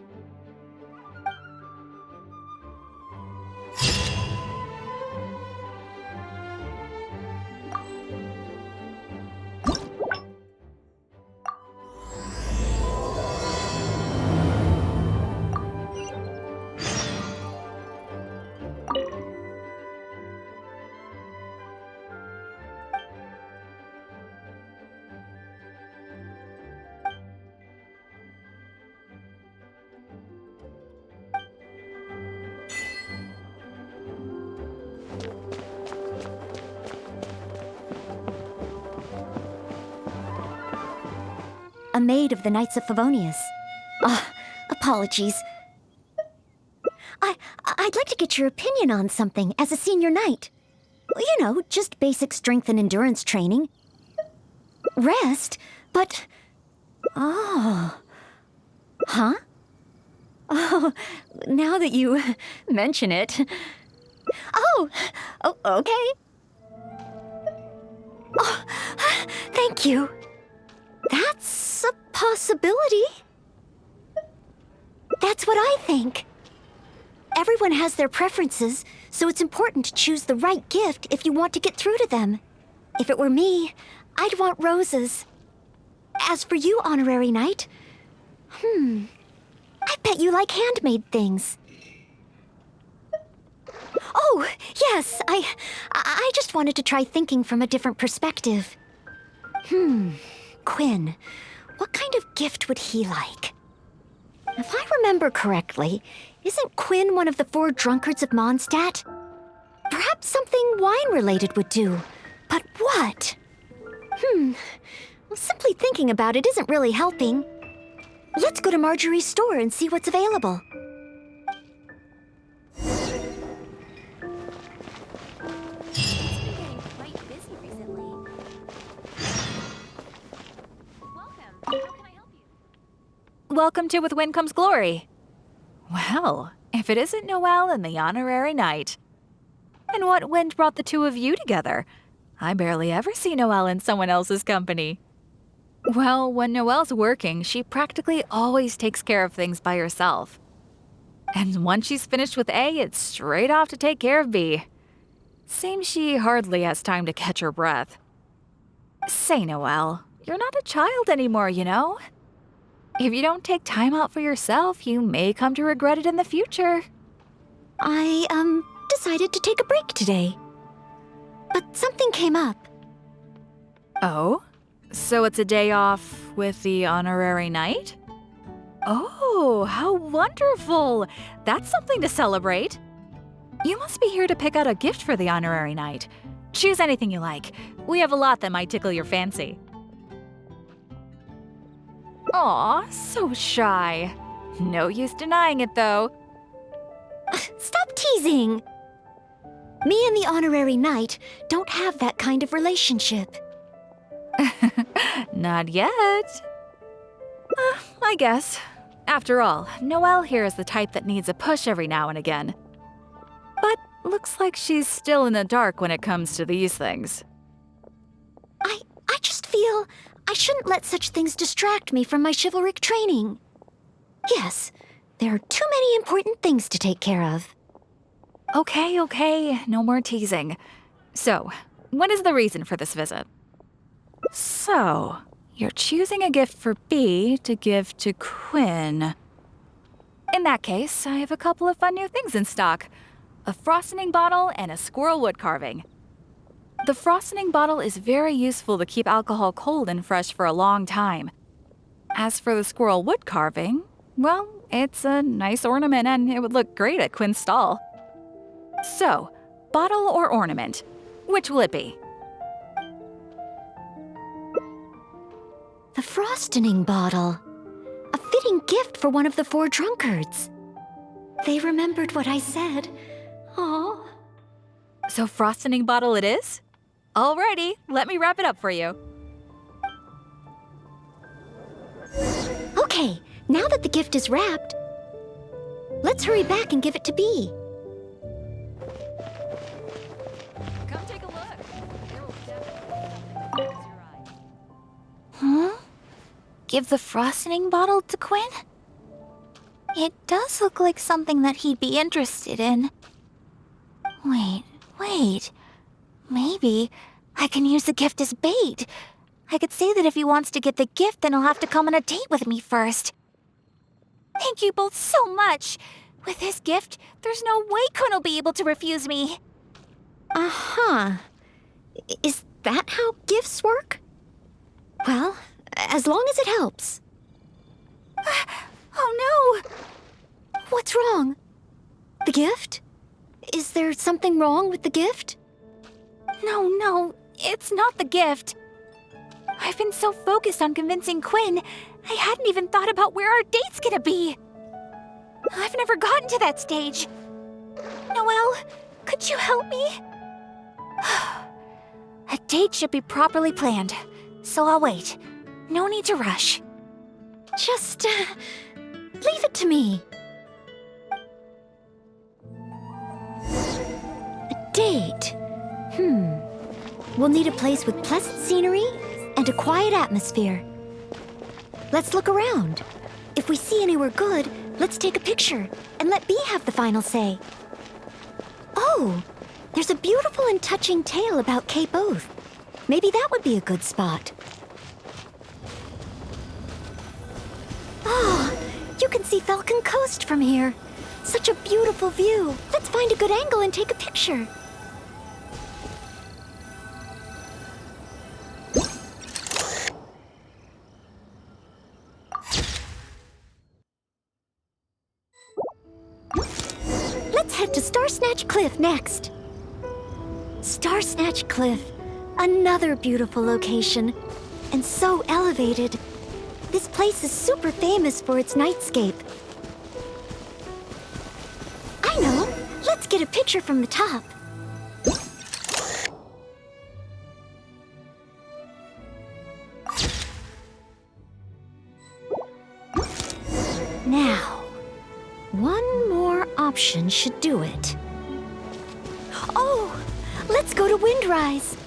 A maid of the Knights of Favonius. Apologies. I'd like to get your opinion on something as a senior knight. You know, just basic strength and endurance training. Rest, but... Huh? Oh, now that you mention it... Oh, okay. Oh, thank you. That's a possibility. That's what I think. Everyone has their preferences, so it's important to choose the right gift if you want to get through to them. If it were me, I'd want roses. As for you, Honorary Knight, I bet you like handmade things. Oh, yes, I just wanted to try thinking from a different perspective. Quinn, what kind of gift would he like? If I remember correctly, isn't Quinn one of the 4 drunkards of Mondstadt? Perhaps something wine-related would do. But what? Well, simply thinking about it isn't really helping. Let's go to Marjorie's store and see what's available. Welcome to With Wind Comes Glory. Well, if it isn't Noelle and the Honorary Knight. And what wind brought the two of you together? I barely ever see Noelle in someone else's company. Well, when Noelle's working, she practically always takes care of things by herself. And once she's finished with A, it's straight off to take care of B. Seems she hardly has time to catch her breath. Say, Noelle, you're not a child anymore, you know? If you don't take time out for yourself, you may come to regret it in the future. I, decided to take a break today. But something came up. Oh? So it's a day off with the Honorary Knight? Oh, how wonderful! That's something to celebrate. You must be here to pick out a gift for the Honorary Knight. Choose anything you like. We have a lot that might tickle your fancy. Aw, so shy. No use denying it, though. Stop teasing! Me and the honorary knight don't have that kind of relationship. Not yet. I guess. After all, Noelle here is the type that needs a push every now and again. But looks like she's still in the dark when it comes to these things. I just feel I shouldn't let such things distract me from my chivalric training. Yes, there are too many important things to take care of. Okay, no more teasing. So, what is the reason for this visit? So, you're choosing a gift for B to give to Quinn. In that case, I have a couple of fun new things in stock. A frosting bottle and a squirrel wood carving. The frosting bottle is very useful to keep alcohol cold and fresh for a long time. As for the squirrel wood carving, well, it's a nice ornament and it would look great at Quinn's stall. So, bottle or ornament, which will it be? The frosting bottle. A fitting gift for one of the 4 drunkards. They remembered what I said. Aw. So frosting bottle it is? Alrighty, let me wrap it up for you. Okay, now that the gift is wrapped, let's hurry back and give it to B. Come take a look. There will definitely be something that catches your eye. Huh? Give the frosting bottle to Quinn? It does look like something that he'd be interested in. Wait. Maybe I can use the gift as bait. I could say that if he wants to get the gift, then he'll have to come on a date with me first. Thank you both so much. With this gift, there's no way Quinn will be able to refuse me. Uh-huh. Is that how gifts work? Well, as long as it helps. Oh no! What's wrong? The gift? Is there something wrong with the gift? No, it's not the gift. I've been so focused on convincing Quinn, I hadn't even thought about where our date's gonna be. I've never gotten to that stage. Noelle, could you help me? A date should be properly planned, so I'll wait. No need to rush. Just, leave it to me. A date. We'll need a place with pleasant scenery and a quiet atmosphere. Let's look around. If we see anywhere good, let's take a picture and let B have the final say. Oh, there's a beautiful and touching tale about Cape Oath. Maybe that would be a good spot. Oh, you can see Falcon Coast from here. Such a beautiful view. Let's find a good angle and take a picture. Let's head to Star Snatch Cliff next. Star Snatch Cliff, another beautiful location, and so elevated. This place is super famous for its nightscape. I know. Let's get a picture from the top. Now, one more option should do it. Oh, let's go to Windrise.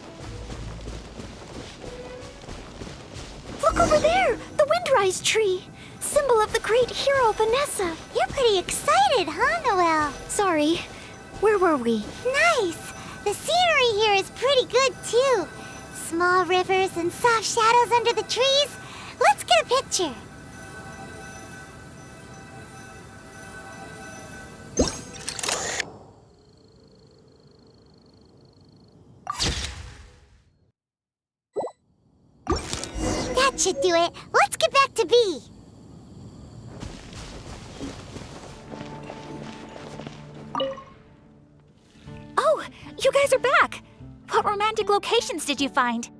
Look over there, the Windrise tree, symbol of the great hero Vanessa. You're pretty excited, huh, Noelle? Sorry, where were we? Nice! The scenery here is pretty good, too. Small rivers and soft shadows under the trees. Let's get a picture. That should do it. Let's get back to B. Oh, you guys are back. What romantic locations did you find?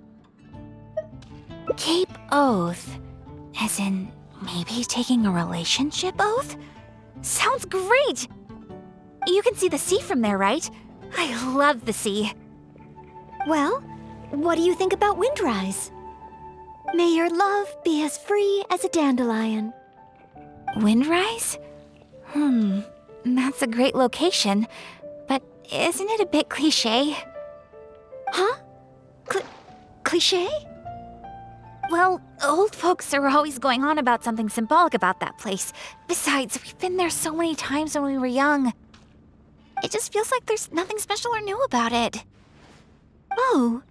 Cape Oath. As in Maybe taking a relationship oath? Sounds great! You can see the sea from there, right? I love the sea. Well, what do you think about Windrise? May your love be as free as a dandelion. Windrise? That's a great location, but isn't it a bit cliché? Huh? Cliché? Well, old folks are always going on about something symbolic about that place. Besides, we've been there so many times when we were young. It just feels like there's nothing special or new about it. Oh.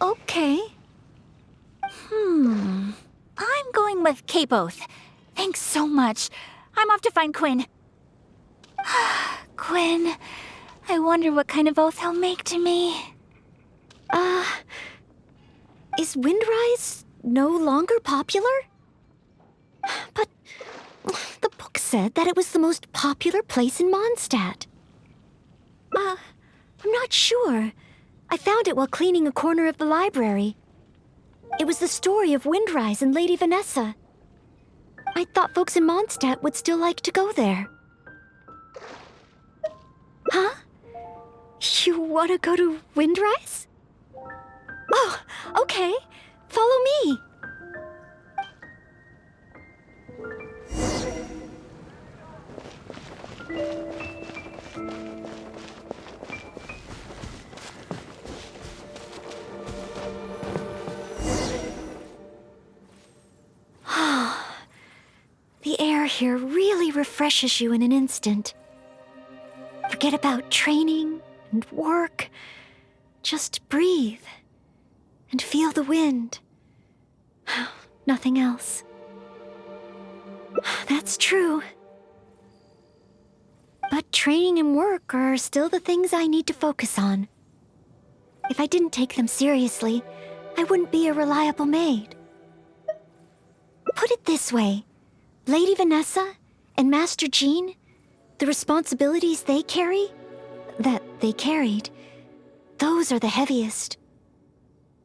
Okay. I'm going with Cape Oath. Thanks so much. I'm off to find Quinn. Quinn, I wonder what kind of oath he'll make to me. Is Windrise no longer popular? But the book said that it was the most popular place in Mondstadt. I'm not sure. I found it while cleaning a corner of the library. It was the story of Windrise and Lady Vanessa. I thought folks in Mondstadt would still like to go there. Huh? You want to go to Windrise? Oh, okay. Follow me. The air here really refreshes you in an instant. Forget about training and work. Just breathe and feel the wind. Nothing else. That's true. But training and work are still the things I need to focus on. If I didn't take them seriously, I wouldn't be a reliable maid. Put it this way. Lady Vanessa and Master Jean, the responsibilities they carry, that they carried, those are the heaviest.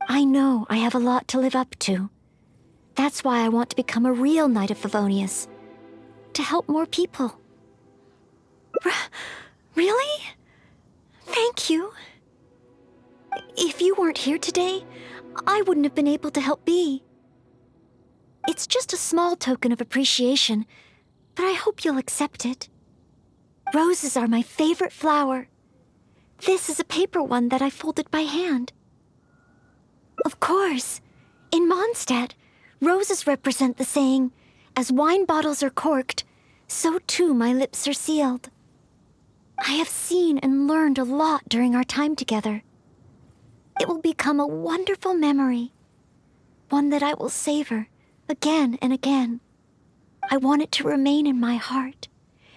I know I have a lot to live up to. That's why I want to become a real Knight of Favonius. To help more people. Really? Thank you. If you weren't here today, I wouldn't have been able to help Bea. It's just a small token of appreciation, but I hope you'll accept it. Roses are my favorite flower. This is a paper one that I folded by hand. Of course, in Mondstadt, roses represent the saying, "As wine bottles are corked, so too my lips are sealed." I have seen and learned a lot during our time together. It will become a wonderful memory, one that I will savor again and again. I want it to remain in my heart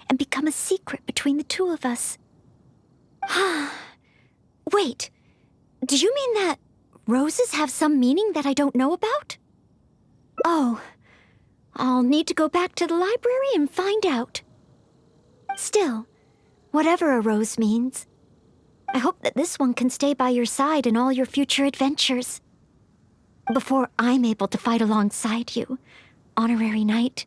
and become a secret between the two of us. Wait, do you mean that roses have some meaning that I don't know about? Oh, I'll need to go back to the library and find out. Still, whatever a rose means, I hope that this one can stay by your side in all your future adventures. Before I'm able to fight alongside you, Honorary Knight.